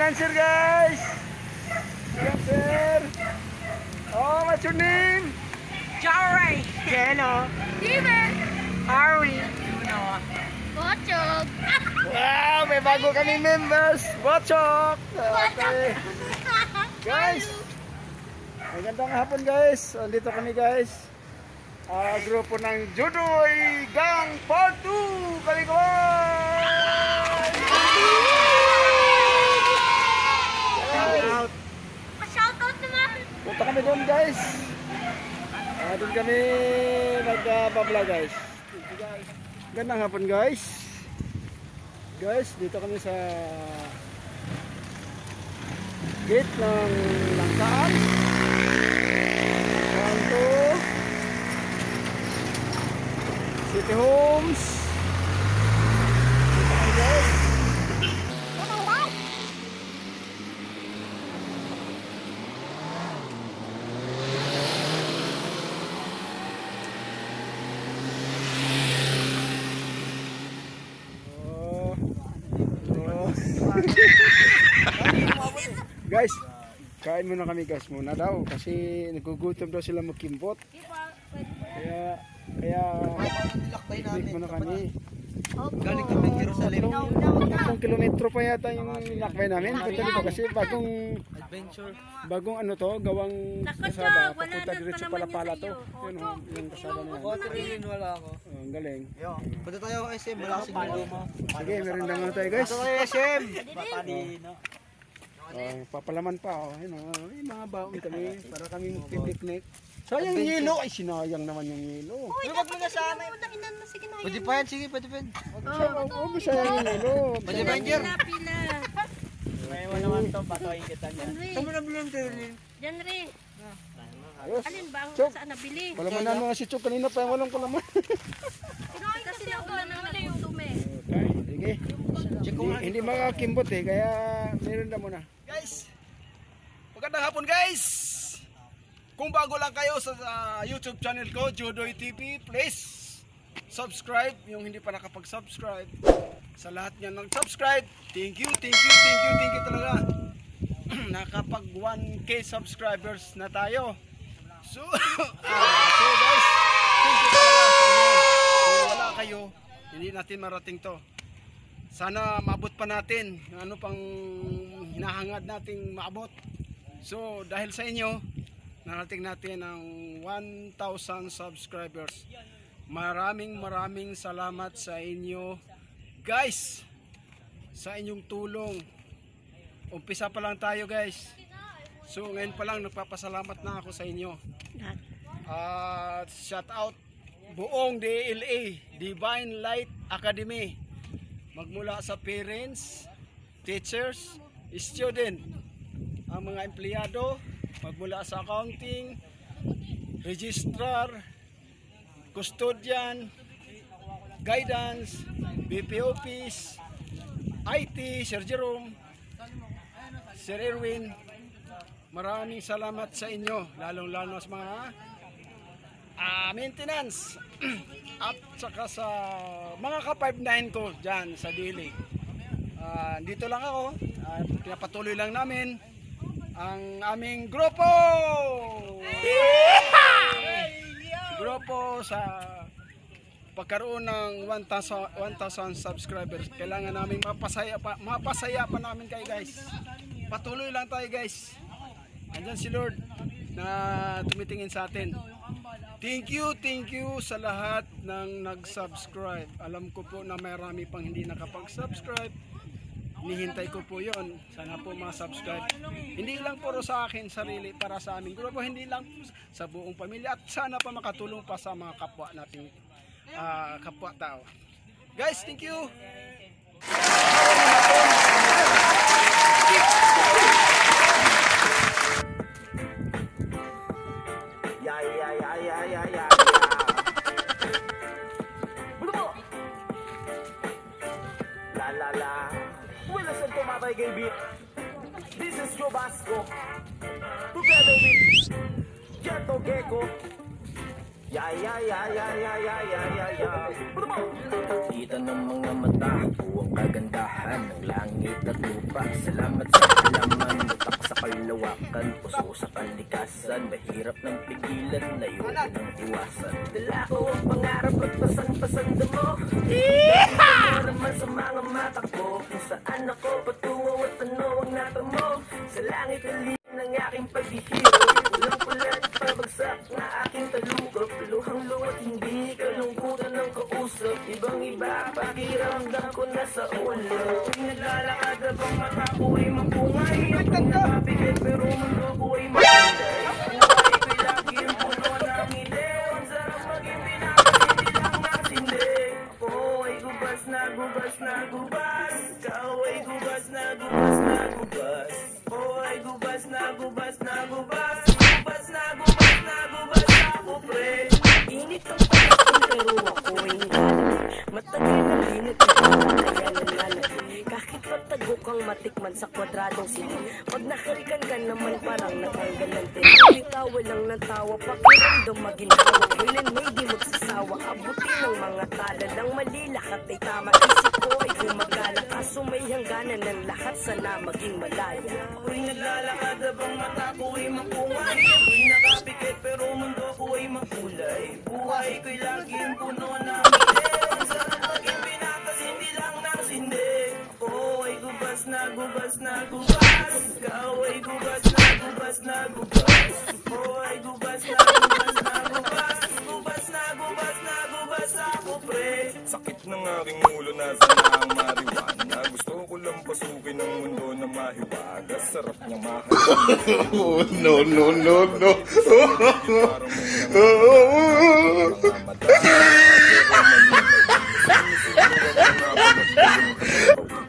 answer, guys. Answer. Oh, what's your name? Jory. Hello. Steven. Harry. Bochog. Wow, may bago kami members. Bochok. Okay. Guys, magandang hapon, guys. Andito kami, guys. Grupo ng Judoy Gang Part 2. Kalikuan! Shoutout naman. Punta kami doon, guys. Doon kami nagbabla, guys. Gandang hapon, guys. Guys, dito kami sa gate ng Langkaan. Kanto City Homes. Dito kami, guys. Guys, kain muna kami, guys, muna daw kasi nagugutom daw sila magkimbot. Kaya break muna kami. Galing kami ng Jerusalem. 3 kilometro pa yata yung lakbay namin. Kasi bagong ano to, gawang kasada. Papunta diretso pala to. Yun o, yung kasada na yan. Water rin wala ako. Ang galing. Punta tayo kay SM, malaking luma. Sige, meron lang tayo, guys. Punta tayo kay SM. Patanino. Papalaman pa, oh. Yun, yung mga baon kami para kami magpipiknik. Sayang yung yelo. Ay, sinayang naman yung yelo. Huwag mo na sana. Pwede pa yan, sige, pwede pa yan. Oo, sayang yung yelo. Pwede pa yan, Jer. Pila. May iwan naman to, patuhin kita niya. Saan mo nabili yung Terlin? Diyan rin. Ayos. Alin ba ang Chok. saan nabili? Palaman namin nga si Chok kanina pa yung walang palaman. Kasi ulan na wala yung tume. Okay, sige. Hindi makakimbot eh, kaya meron na muna. Guys, magandang hapon, guys. Kung bago lang kayo sa YouTube channel ko, Judoy TV, please subscribe. Yung hindi pa nakapag-subscribe, sa lahat niya nag-subscribe, thank you talaga. Nakapag 1K subscribers na tayo. So guys, thank you talaga sa inyo. Kung wala kayo, hindi natin marating to. Sana maabot pa natin ano pang hinahangad nating maabot. So dahil sa inyo, narating natin ang 1,000 subscribers. Maraming salamat sa inyo, guys, sa inyong tulong. Umpisa pa lang tayo, guys. So ngayon pa lang nagpapasalamat na ako sa inyo. Shout out buong DLA, Divine Light Academy. Magmula sa parents, teachers, student, ang mga empleyado, magmula sa accounting, registrar, custodian, guidance, BP office, IT, Sir Jerome, Sir Erwin, maraming salamat sa inyo, lalong-lalo sa mga maintenance at saka sa mga ka-5-9 ko dyan sa Dili. Dito lang ako, pinapatuloy lang namin ang aming grupo sa pagkaroon ng 1,000 subscribers. Kailangan namin mapasaya pa namin kayo, guys. Patuloy lang tayo, guys. Andyan si Lord na tumitingin sa atin. Thank you sa lahat ng nag-subscribe. Alam ko po na marami pang hindi nakapag-subscribe. Nihintay ko po yon. Sana po ma-subscribe. Hindi lang puro sa akin sarili, para sa aming grupo, hindi lang sa buong pamilya, at sana pa makatulong pa sa mga kapwa nating kapwa tao. Guys, thank you. This is Chubasco together with Jeto Gecko. Ya. Kita ng mga mata mata, buong kagandahan ng langit at lupa. Salamat sa halaman, butak sa kalawakan, puso sa kalikasan, mahirap ng pigilan, layo ng iwasan. Dala ko ang pangarap at pasang-pasang damo. Ano naman sa mga mata ko, kung saan ako patungo at ano ang natamo. Sa langit ang liit ng aking paghihirap, walang pula at pabagsak na aking talukap. Luhang-luwat hindi kalungkutan ng kausap. Ibang-iba pakiramdam ko na sa ulo. Tuwing naglalakad habang mata ko ay mapungay. Akong nakapigil pero mundo ko ay makulay. Buhay ko'y lagi ang puno ng ilaw. Ang sarap maging pinakasindi lang ng sindi. Ako ay gubas na gubas na gubas. Ikaw ay gubas na gubas na gubas. Ako ay gubas na gubas na gubas. Gubas na gubas na gubas ako pre. Init ang panahon pero ako'y hindi. Matagal na linit kaya nalalaki. Kahit matago kang matikman sa kwadradong silid. Pag nakalikan ka naman parang natanggal ng tinig. Tawa lang ng tawa, pakiramdam maginhawa. Kailan may di magsasawa, abutin ng mga tala lang malilakat ay tama. Isip ko ay gumagala, kaso may hangganan ng lahat sana maging malaya. Ako'y naglalakad habang mata ko ay mapungay. Ako'y nakapikit pero mundo ko ay makulay. Buhay ko'y laging puno ng ilaw. Ang sarap maging pinatas, hindi lang ng sindi. Ako ay gubas na gubas na gubas. Ikaw ay gubas na gubas na gubas. Ako ay gubas na gubas na gubas. Gubas na gubas na gubas ako pre. Sakit ng aking ulo, nasa na ang marijuana. Gusto ko lang pasukin ang mundo na mahiwaga. Sarap niya mahal. Oh, no, no, no, no.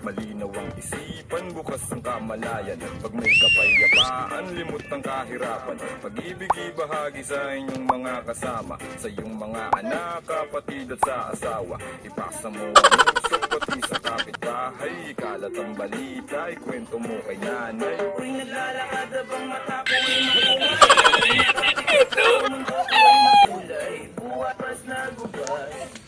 Malinaw ang isipan, bukas ang kamalayan. Pag may kapayapaan, limot ang kahirapan. Pag-ibig ibahagi sa inyong mga kasama, sa iyong mga anak, kapatid at sa asawa. Ipasa mo ang usap pati sa kapitbahay. Ikalat ang balita, ikwento mo kay nanay. Ako'y naglalakad habang mata ko ay makulay. Mundo ko ay makulay. Buwas na gubas.